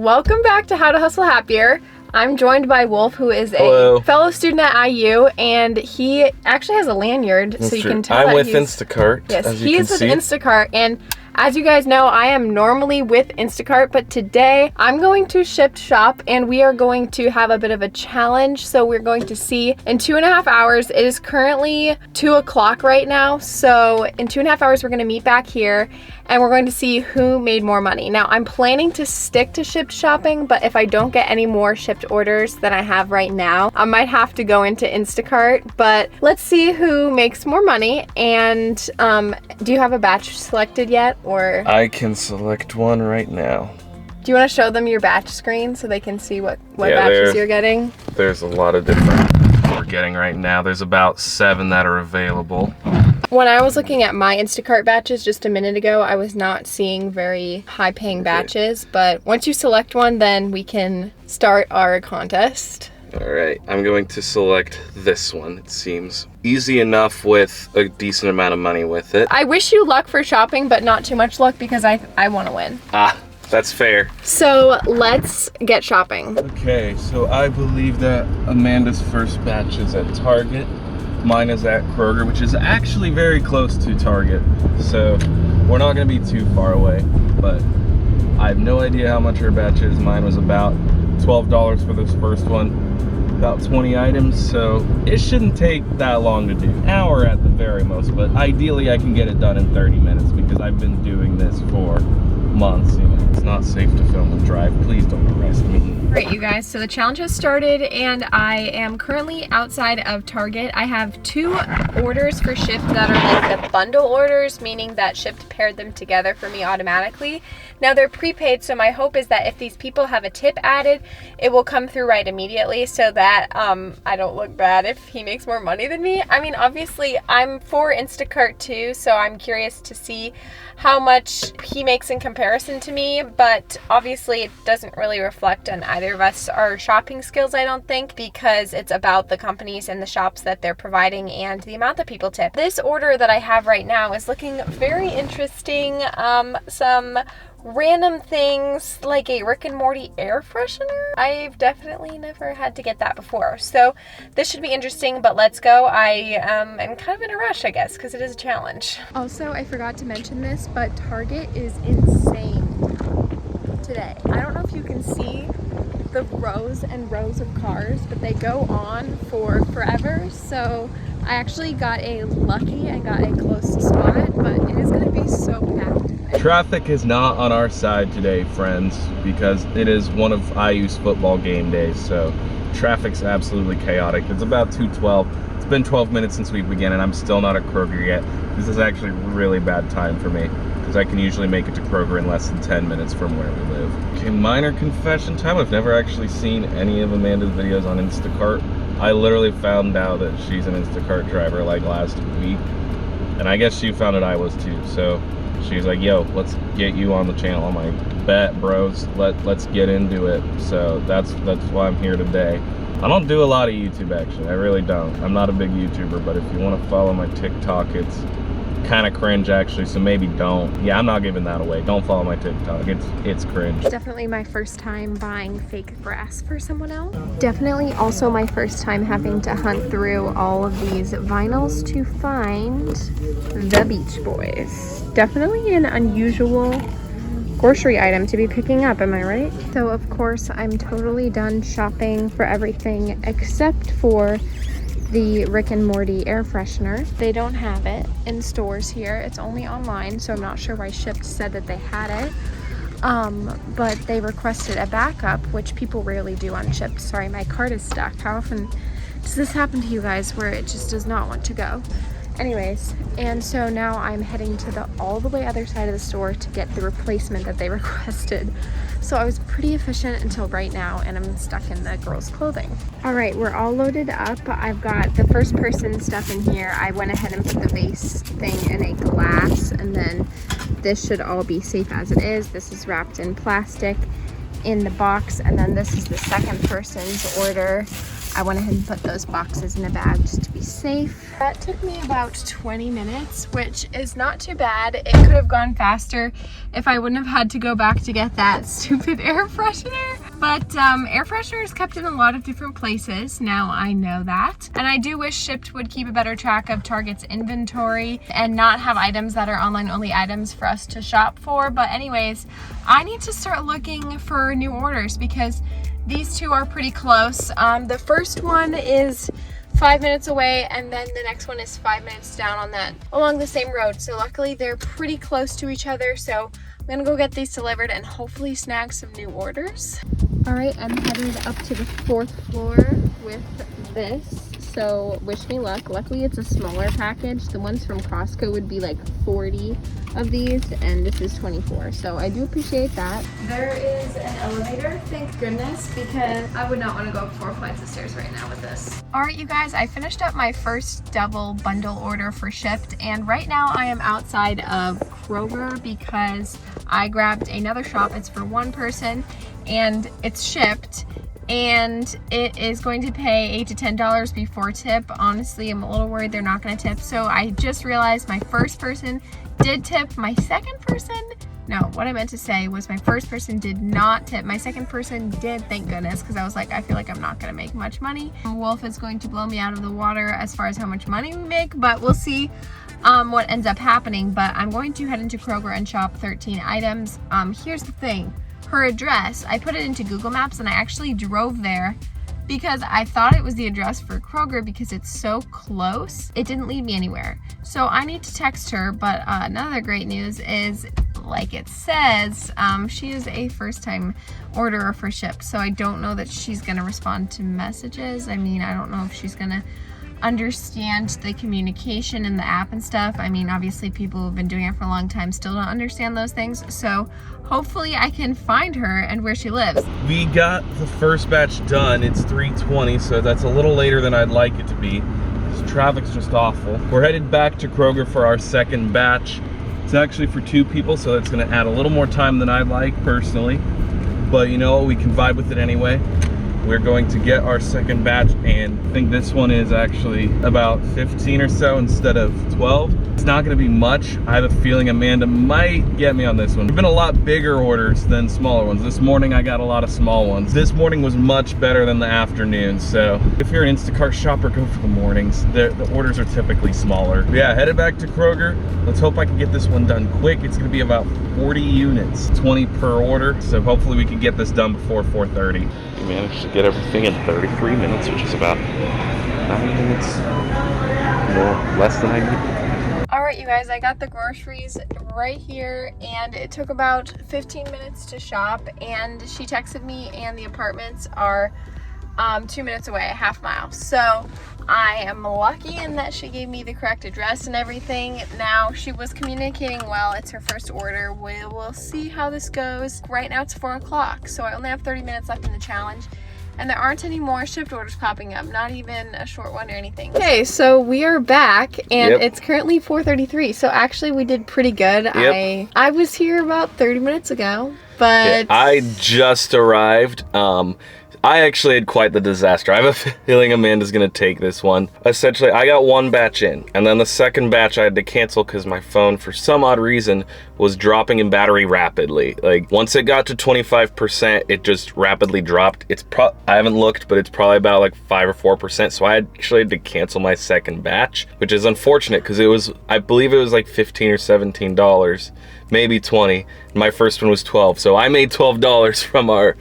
Welcome back to How to Hustle Happier. I'm joined by Wolf, who is a fellow student at IU, and he actually has a lanyard, so you can tell I'm that with Instacart. Yes, he is with Instacart, and as you guys know, I am normally with Instacart, but today I'm going to SHIPT shop, and we are going to have a bit of a challenge. So we're going to see in 2.5 hours. It is currently 2 o'clock right now, so in 2.5 hours we're going to meet back here, and we're going to see who made more money. Now, I'm planning to stick to SHIPT shopping, but if I don't get any more SHIPT orders than I have right now, I might have to go into Instacart. But let's see who makes more money. And do you have a batch selected yet, or? I can select one right now. Do you want to show them your batch screen so they can see what batches you're getting? There's a lot of different we're getting right now. There's about 7 that are available. When I was looking at my Instacart batches just a minute ago, I was not seeing very high-paying batches, but once you select one, then we can start our contest. All right, I'm going to select this one. It seems easy enough with a decent amount of money with it. I wish you luck for shopping, but not too much luck because I want to win. That's fair. So let's get shopping. Okay, so I believe that Amanda's first batch is at Target. Mine is at Kroger, which is actually very close to Target. So we're not gonna be too far away, but I have no idea how much her batch is. Mine was about $12 for this first one, about 20 items. So it shouldn't take that long to do, an hour at the very most, but ideally I can get it done in 30 minutes because I've been doing this for months. You know, it's not safe to film and drive. Please don't arrest me. Alright, you guys, so the challenge has started and I am currently outside of Target. I have 2 orders for SHIPT that are like the bundle orders, meaning that SHIPT paired them together for me automatically. Now they're prepaid, so my hope is that if these people have a tip added, it will come through right immediately so that I don't look bad if he makes more money than me. I mean, obviously I'm for Instacart too, so I'm curious to see how much he makes in comparison to me, but obviously it doesn't really reflect on either of us our shopping skills, I don't think, because it's about the companies and the shops that they're providing and the amount that people tip. This order that I have right now is looking very interesting. Some random things like a Rick and Morty air freshener. I've definitely never had to get that before, so this should be interesting, but let's go. I am kind of in a rush, I guess, because it is a challenge. Also, I forgot to mention this, but Target is insane today. I don't know if you can see the rows and rows of cars, but they go on for forever, so I actually got lucky and got a close spot, but it is going to be so packed. Traffic is not on our side today, friends, because it is one of IU's football game days, so traffic's absolutely chaotic. It's about 2:12. It's been 12 minutes since we began, and I'm still not at Kroger yet. This is actually a really bad time for me, because I can usually make it to Kroger in less than 10 minutes from where we live. Okay, minor confession time. I've never actually seen any of Amanda's videos on Instacart. I literally found out that she's an Instacart driver like last week, and I guess she found out I was too, so she was like, yo, let's get you on the channel. I'm like, bet, bros, let's get into it. So that's why I'm here today. I don't do a lot of YouTube, actually. I really don't. I'm not a big YouTuber, but if you want to follow my TikTok, it's kind of cringe, actually, so maybe don't. Yeah, I'm not giving that away. Don't follow my TikTok. It's cringe. Definitely my first time buying fake grass for someone else. Definitely also my first time having to hunt through all of these vinyls to find the Beach Boys. Definitely an unusual grocery item to be picking up, am I right? So of course I'm totally done shopping for everything except for the Rick and Morty air freshener. They don't have it in stores here. It's only online, so I'm not sure why SHIPT said that they had it. But they requested a backup, which people rarely do on SHIPT. Sorry, my cart is stuck. How often does this happen to you guys where it just does not want to go? Anyways, and so now I'm heading to all the way other side of the store to get the replacement that they requested. So I was pretty efficient until right now, and I'm stuck in the girls' clothing. All right, we're all loaded up. I've got the first person stuff in here. I went ahead and put the vase thing in a glass, and then this should all be safe as it is. This is wrapped in plastic in the box, and then this is the second person's order. I went ahead and put those boxes in a bag just to be safe. That took me about 20 minutes, which is not too bad. It could have gone faster if I wouldn't have had to go back to get that stupid air freshener. But air freshener is kept in a lot of different places. Now I know that. And I do wish Shipt would keep a better track of Target's inventory and not have items that are online only items for us to shop for. But anyways, I need to start looking for new orders because these two are pretty close. The first one is 5 minutes away, and then the next one is 5 minutes down on that along the same road. So luckily they're pretty close to each other. So I'm gonna go get these delivered and hopefully snag some new orders. All right, I'm headed up to the 4th floor with this. So wish me luck. Luckily it's a smaller package. The ones from Costco would be like 40 of these, and this is 24. So I do appreciate that. There is an elevator, thank goodness, because I would not want to go up 4 flights of stairs right now with this. All right, you guys, I finished up my first double bundle order for Shipt, and right now I am outside of Kroger because I grabbed another shop. It's for one person and it's shipped. And it is going to pay $8 to $10 before tip. Honestly, I'm a little worried they're not going to tip. So I just realized my first person did tip. My second person, no, what I meant to say was my first person did not tip. My second person did, thank goodness, because I was like, I feel like I'm not going to make much money. Wolf is going to blow me out of the water as far as how much money we make, but we'll see what ends up happening. But I'm going to head into Kroger and shop 13 items. Here's the thing. Her address, I put it into Google Maps and I actually drove there because I thought it was the address for Kroger because it's so close. It didn't lead me anywhere. So I need to text her, but another great news is, like it says, she is a first-time orderer for Shipt, so I don't know that she's gonna respond to messages. I mean, I don't know if she's gonna understand the communication in the app and stuff. I mean, obviously people who've been doing it for a long time still don't understand those things. So hopefully I can find her and where she lives. We got the first batch done. It's 3:20, so that's a little later than I'd like it to be. This traffic's just awful. We're headed back to Kroger for our second batch. It's actually for 2 people, so it's gonna add a little more time than I'd like personally. But you know, we can vibe with it anyway. We're going to get our second batch, and I think this one is actually about 15 or so instead of 12. It's not going to be much. I have a feeling Amanda might get me on this one. There've been a lot bigger orders than smaller ones. This morning I got a lot of small ones. This morning was much better than the afternoon, so if you're an Instacart shopper, go for the mornings. The orders are typically smaller. But yeah, headed back to Kroger. Let's hope I can get this one done quick. It's going to be about 40 units, 20 per order, so hopefully we can get this done before 4:30. We managed to get everything in 33 minutes, which is about 9 minutes more, less than I need. All right, you guys, I got the groceries right here, and it took about 15 minutes to shop, and she texted me, and the apartments are 2 minutes away, a half mile. So I am lucky in that she gave me the correct address and everything. Now, she was communicating well. It's her first order. We'll see how this goes. Right now it's 4 o'clock, so I only have 30 minutes left in the challenge. And there aren't any more Shipt orders popping up, not even a short one or anything. Okay, so we are back, and It's currently 4:33. So actually we did pretty good. Yep. I was here about 30 minutes ago, but... Yeah, I just arrived. I actually had quite the disaster. I have a feeling Amanda's gonna take this one. Essentially, I got one batch in, and then the second batch I had to cancel because my phone, for some odd reason, was dropping in battery rapidly. Like, once it got to 25%, it just rapidly dropped. I haven't looked, but it's probably about like 5 or 4%, so I actually had to cancel my second batch, which is unfortunate because it was, I believe it was like $15 or $17, maybe 20. My first one was 12, so I made $12 from our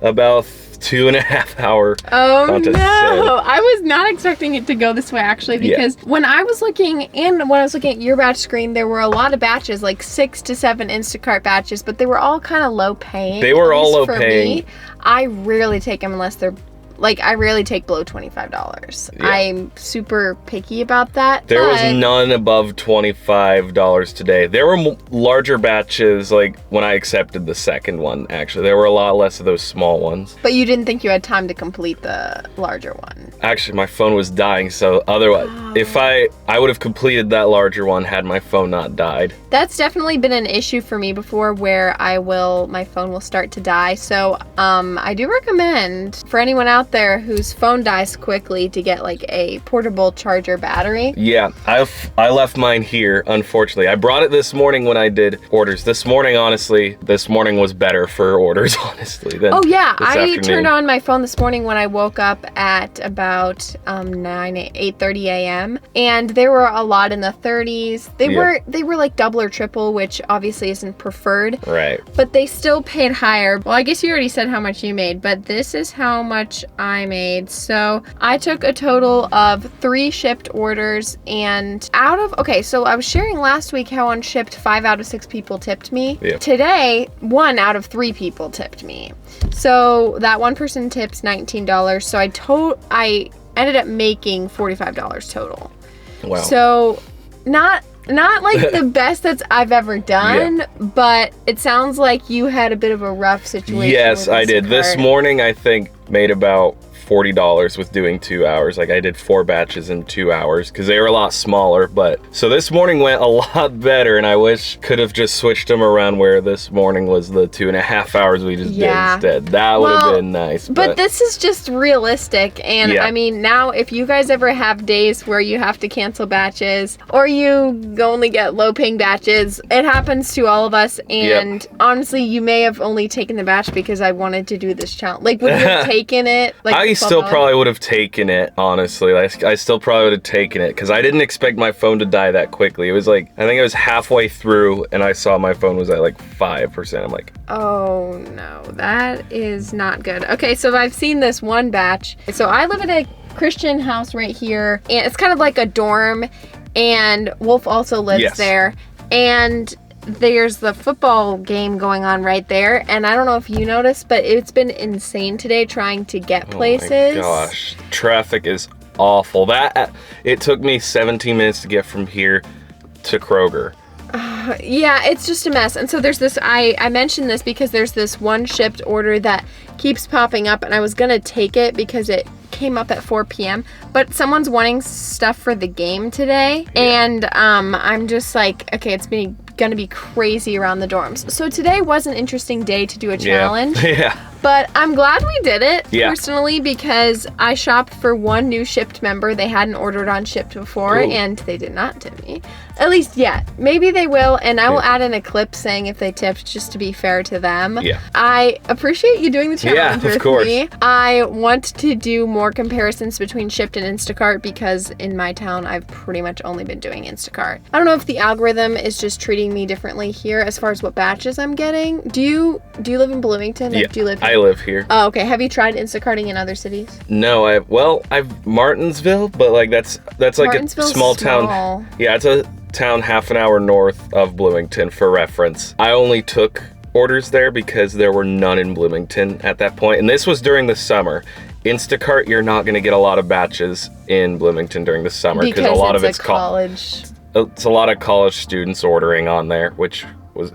about 2.5 hour contest. No, I was not expecting it to go this way actually, because when I was looking at your batch screen, there were a lot of batches, like 6 to 7 Instacart batches, but they were all kind of low paying. They were all low paying. I rarely take them unless they're like, I rarely take below $25. Yeah. I'm super picky about that. There was none above $25 today. There were larger batches, like when I accepted the second one, actually. There were a lot less of those small ones. But you didn't think you had time to complete the larger one? Actually, my phone was dying, so otherwise, if I would have completed that larger one had my phone not died. That's definitely been an issue for me before, where my phone will start to die. So I do recommend for anyone out there whose phone dies quickly to get like a portable charger battery. Yeah, I left mine here, unfortunately. I brought it this morning when I did orders. This morning was better for orders, honestly, than oh yeah, this I afternoon. turned on my phone this morning when I woke up at about 8:30 a.m. and there were a lot in the 30s. They were like double or triple, which obviously isn't preferred. Right. But they still paid higher. Well, I guess you already said how much you made, but this is how much I made. So I took a total of 3 shipped orders, and so I was sharing last week how on Shipped 5 out of 6 people tipped me. Yeah. Today, 1 out of 3 people tipped me. So that one person tips $19. So I ended up making $45 total. Wow. So not like the best I've ever done, but it sounds like you had a bit of a rough situation. Yes, with I did. This morning, I think, made about $40 with doing 2 hours. Like, I did 4 batches in 2 hours because they were a lot smaller. But so this morning went a lot better, and I wish could have just switched them around where this morning was the 2.5 hours we just did instead. That would have been nice. But this is just realistic, and I mean, now if you guys ever have days where you have to cancel batches or you only get low-paying batches, it happens to all of us. And honestly, you may have only taken the batch because I wanted to do this challenge. Like, would you have taken it? Like, I still probably would have taken it, honestly. I still probably would have taken it because I didn't expect my phone to die that quickly. It was like, I think it was halfway through and I saw my phone was at like 5%. I'm like, oh no, that is not good. Okay, so I've seen this one batch. So I live at a Christian house right here, and it's kind of like a dorm, and Wolf also lives there. And there's the football game going on right there, and I don't know if you noticed, but it's been insane today trying to get places. Oh my gosh, traffic is awful. It took me 17 minutes to get from here to Kroger. Yeah, it's just a mess. And so there's this, I mentioned this because there's this one shipped order that keeps popping up, and I was gonna take it because it came up at 4 p.m. but someone's wanting stuff for the game today, and I'm just like, okay, it's gonna be crazy around the dorms. So today was an interesting day to do a challenge. Yeah. But I'm glad we did it, personally, because I shopped for one new Shipped member. They hadn't ordered on Shipped before, and they did not tip me. At least yet. Maybe they will, and I will add in a clip saying if they tipped, just to be fair to them. Yeah. I appreciate you doing the challenge with course. me. I want to do more comparisons between Shipped and Instacart because in my town, I've pretty much only been doing Instacart. I don't know if the algorithm is just treating me differently here as far as what batches I'm getting. Do you live in Bloomington? Yeah, Do you live here? I live here. Oh, okay. Have you tried Instacarting in other cities? No, I've Martinsville, but like that's like a small town. Yeah, it's a town half an hour north of Bloomington for reference. I only took orders there because there were none in Bloomington at that point, and this was during the summer. Instacart, you're not going to get a lot of batches in Bloomington during the summer because a lot of it's college. It's a lot of college students ordering on there, which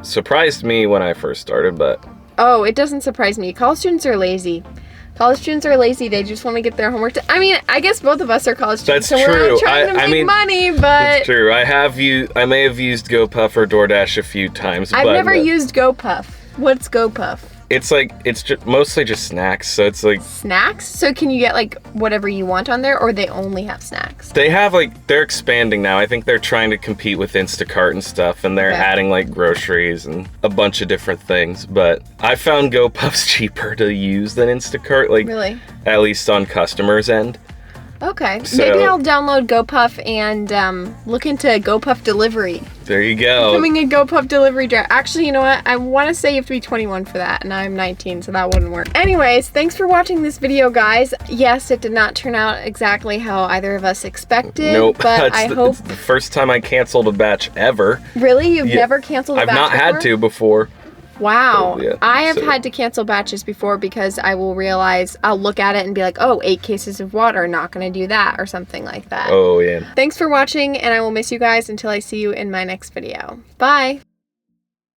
surprised me when I first started, but oh, it doesn't surprise me. College students are lazy. College students are lazy. They just want to get their homework done. I mean, I guess both of us are college students, that's so true. We're not trying to make money, but that's true. I may have used GoPuff or DoorDash a few times. I've never used GoPuff. What's GoPuff? It's mostly just snacks, so it's like snacks. So can you get like whatever you want on there, or they only have snacks? They have they're expanding now. I think they're trying to compete with Instacart and stuff, and they're adding like groceries and a bunch of different things. But I found GoPuffs cheaper to use than Instacart, like really, at least on customers' end. Okay, so maybe I'll download GoPuff and look into GoPuff delivery. There you go. Becoming a GoPuff delivery driver. Actually, you know what? I want to say you have to be 21 for that, and I'm 19, so that wouldn't work. Anyways, thanks for watching this video, guys. Yes, it did not turn out exactly how either of us expected. Nope. But I hope it's the first time I canceled a batch ever. Really? You've never canceled a batch before? I've not had to before. Wow. I have had to cancel batches before because I will realize, I'll look at it and be like, oh, 8 cases of water, not going to do that, or something like that. Oh, yeah. Thanks for watching, and I will miss you guys until I see you in my next video. Bye.